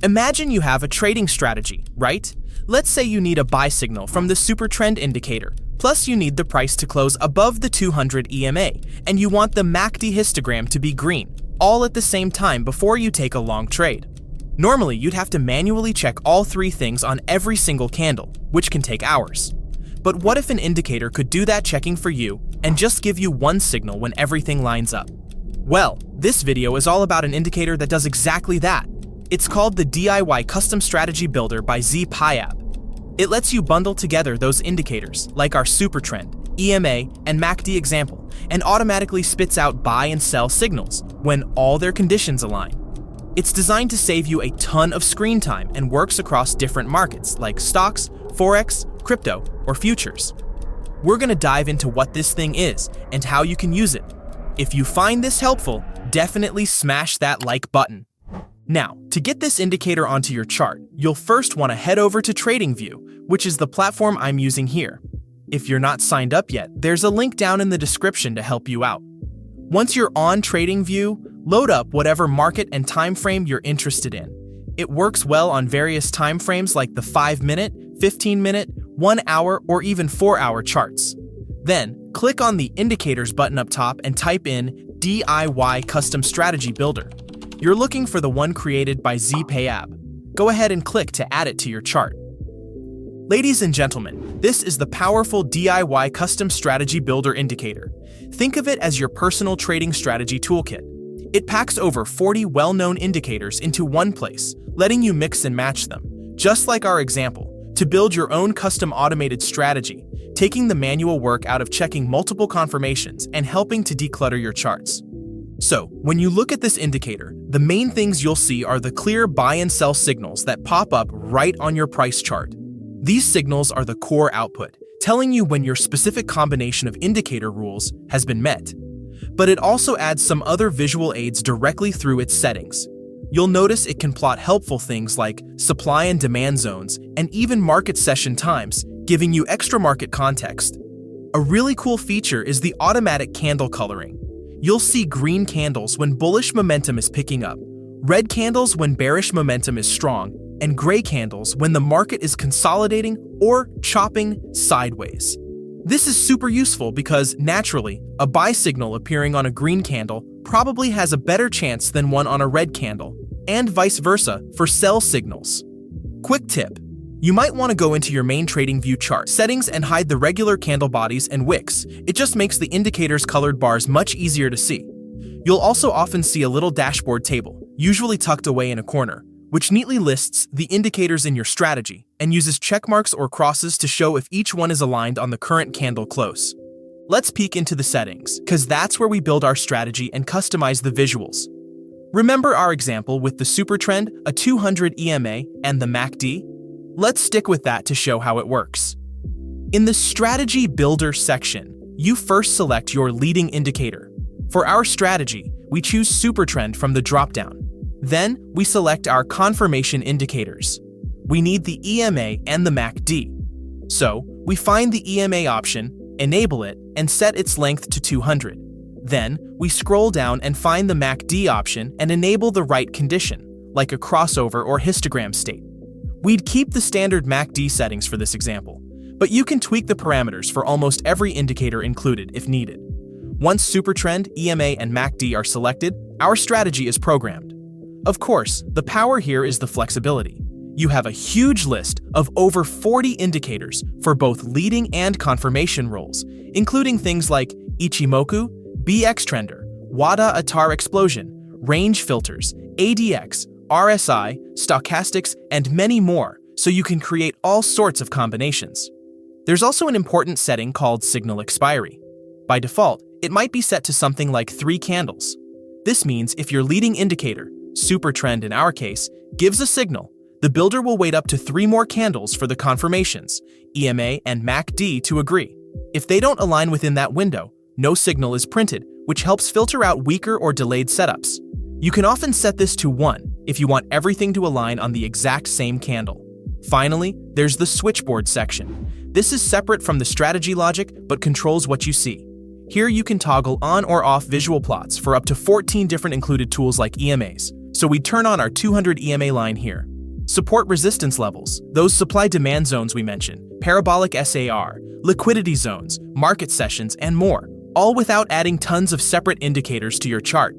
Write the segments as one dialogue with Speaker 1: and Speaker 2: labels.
Speaker 1: Imagine you have a trading strategy, right? Let's say you need a buy signal from the SuperTrend indicator, plus you need the price to close above the 200 EMA, and you want the MACD histogram to be green, all at the same time before you take a long trade. Normally, you'd have to manually check all three things on every single candle, which can take hours. But what if an indicator could do that checking for you and just give you one signal when everything lines up? Well, this video is all about an indicator that does exactly that. It's called the DIY Custom Strategy Builder by Z Payab. It lets you bundle together those indicators, like our SuperTrend, EMA, and MACD example, and automatically spits out buy and sell signals when all their conditions align. It's designed to save you a ton of screen time and works across different markets like stocks, Forex, crypto, or futures. We're going to dive into what this thing is and how you can use it. If you find this helpful, definitely smash that like button. Now, to get this indicator onto your chart, you'll first want to head over to TradingView, which is the platform I'm using here. If you're not signed up yet, there's a link down in the description to help you out. Once you're on TradingView, load up whatever market and time frame you're interested in. It works well on various time frames like the 5-minute, 15-minute, 1 hour, or even 4-hour charts. Then, click on the Indicators button up top and type in DIY Custom Strategy Builder. You're looking for the one created by Z Payab. Go ahead and click to add it to your chart. Ladies and gentlemen, this is the powerful DIY Custom Strategy Builder indicator. Think of it as your personal trading strategy toolkit. It packs over 40 well-known indicators into one place, letting you mix and match them, just like our example, to build your own custom automated strategy, taking the manual work out of checking multiple confirmations and helping to declutter your charts. So, when you look at this indicator, the main things you'll see are the clear buy and sell signals that pop up right on your price chart. These signals are the core output, telling you when your specific combination of indicator rules has been met. But it also adds some other visual aids directly through its settings. You'll notice it can plot helpful things like supply and demand zones and even market session times, giving you extra market context. A really cool feature is the automatic candle coloring. You'll see green candles when bullish momentum is picking up, red candles when bearish momentum is strong, and gray candles when the market is consolidating or chopping sideways. This is super useful because, naturally, a buy signal appearing on a green candle probably has a better chance than one on a red candle, and vice versa for sell signals. Quick tip: you might want to go into your main TradingView chart settings and hide the regular candle bodies and wicks. It just makes the indicator's colored bars much easier to see. You'll also often see a little dashboard table, usually tucked away in a corner, which neatly lists the indicators in your strategy and uses check marks or crosses to show if each one is aligned on the current candle close. Let's peek into the settings, because that's where we build our strategy and customize the visuals. Remember our example with the SuperTrend, a 200 EMA, and the MACD? Let's stick with that to show how it works. In the Strategy Builder section, you first select your leading indicator. For our strategy, we choose SuperTrend from the dropdown. Then, we select our confirmation indicators. We need the EMA and the MACD. So, we find the EMA option, enable it, and set its length to 200. Then, we scroll down and find the MACD option and enable the right condition, like a crossover or histogram state. We'd keep the standard MACD settings for this example, but you can tweak the parameters for almost every indicator included if needed. Once SuperTrend, EMA, and MACD are selected, our strategy is programmed. Of course, the power here is the flexibility. You have a huge list of over 40 indicators for both leading and confirmation roles, including things like Ichimoku, B-Xtrender, Wada Atar Explosion, range filters, ADX, RSI, stochastics, and many more, so you can create all sorts of combinations. There's also an important setting called signal expiry. By default, it might be set to something like 3 candles. This means if your leading indicator, SuperTrend in our case, gives a signal, the builder will wait up to 3 more candles for the confirmations, EMA and MACD, to agree. If they don't align within that window, no signal is printed, which helps filter out weaker or delayed setups. You can often set this to 1 if you want everything to align on the exact same candle. Finally, there's the switchboard section. This is separate from the strategy logic but controls what you see. Here you can toggle on or off visual plots for up to 14 different included tools like EMAs. So we turn on our 200 EMA line here. Support resistance levels, those supply-demand zones we mentioned, parabolic SAR, liquidity zones, market sessions, and more, all without adding tons of separate indicators to your chart.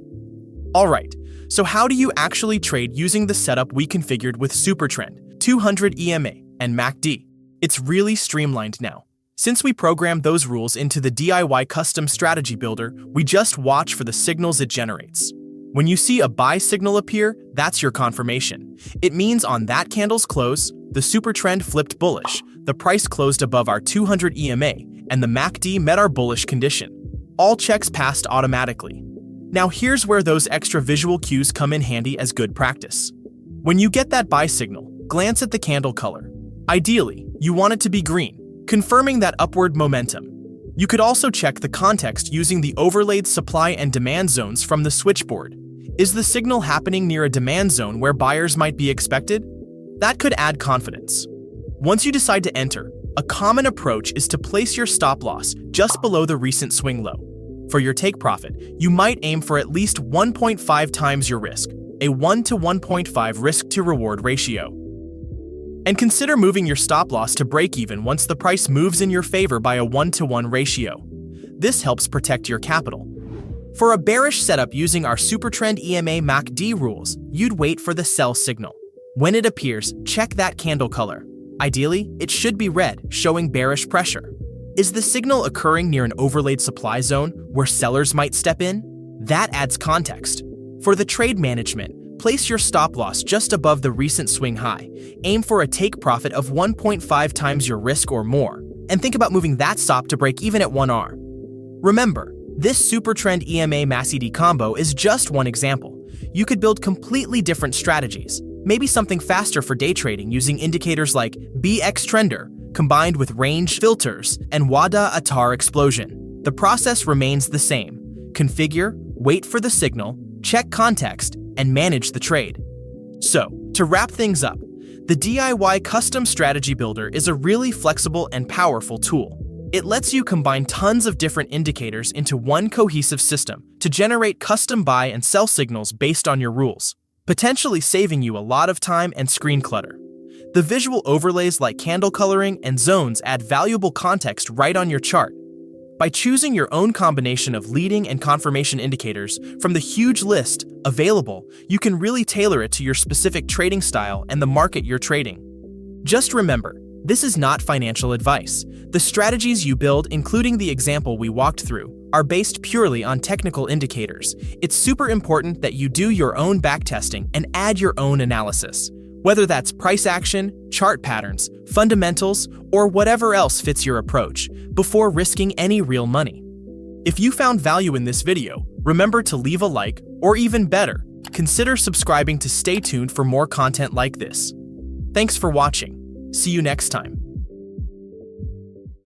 Speaker 1: Alright, so how do you actually trade using the setup we configured with SuperTrend, 200 EMA, and MACD? It's really streamlined now. Since we programmed those rules into the DIY custom strategy builder, we just watch for the signals it generates. When you see a buy signal appear, that's your confirmation. It means on that candle's close, the SuperTrend flipped bullish, the price closed above our 200 EMA, and the MACD met our bullish condition. All checks passed automatically. Now here's where those extra visual cues come in handy as good practice. When you get that buy signal, glance at the candle color. Ideally, you want it to be green, confirming that upward momentum. You could also check the context using the overlaid supply and demand zones from the switchboard. Is the signal happening near a demand zone where buyers might be expected? That could add confidence. Once you decide to enter, a common approach is to place your stop loss just below the recent swing low. For your take profit, you might aim for at least 1.5 times your risk, a 1 to 1.5 risk-to-reward ratio. And consider moving your stop loss to break even once the price moves in your favor by a 1-to-1 ratio. This helps protect your capital. For a bearish setup using our SuperTrend EMA MACD rules, you'd wait for the sell signal. When it appears, check that candle color. Ideally, it should be red, showing bearish pressure. Is the signal occurring near an overlaid supply zone where sellers might step in? That adds context. For the trade management, place your stop loss just above the recent swing high. Aim for a take profit of 1.5 times your risk or more, and think about moving that stop to break even at 1R. Remember, this SuperTrend EMA MACD combo is just one example. You could build completely different strategies, maybe something faster for day trading using indicators like B-Xtrender, combined with range filters and WADA Atar explosion. The process remains the same. Configure, wait for the signal, check context, and manage the trade. So, to wrap things up, the DIY Custom Strategy Builder is a really flexible and powerful tool. It lets you combine tons of different indicators into one cohesive system to generate custom buy and sell signals based on your rules, potentially saving you a lot of time and screen clutter. The visual overlays like candle coloring and zones add valuable context right on your chart. By choosing your own combination of leading and confirmation indicators from the huge list available, you can really tailor it to your specific trading style and the market you're trading. Just remember, this is not financial advice. The strategies you build, including the example we walked through, are based purely on technical indicators. It's super important that you do your own backtesting and add your own analysis, whether that's price action, chart patterns, fundamentals, or whatever else fits your approach, before risking any real money. If you found value in this video, remember to leave a like, or even better, consider subscribing to stay tuned for more content like this. Thanks for watching. See you next time.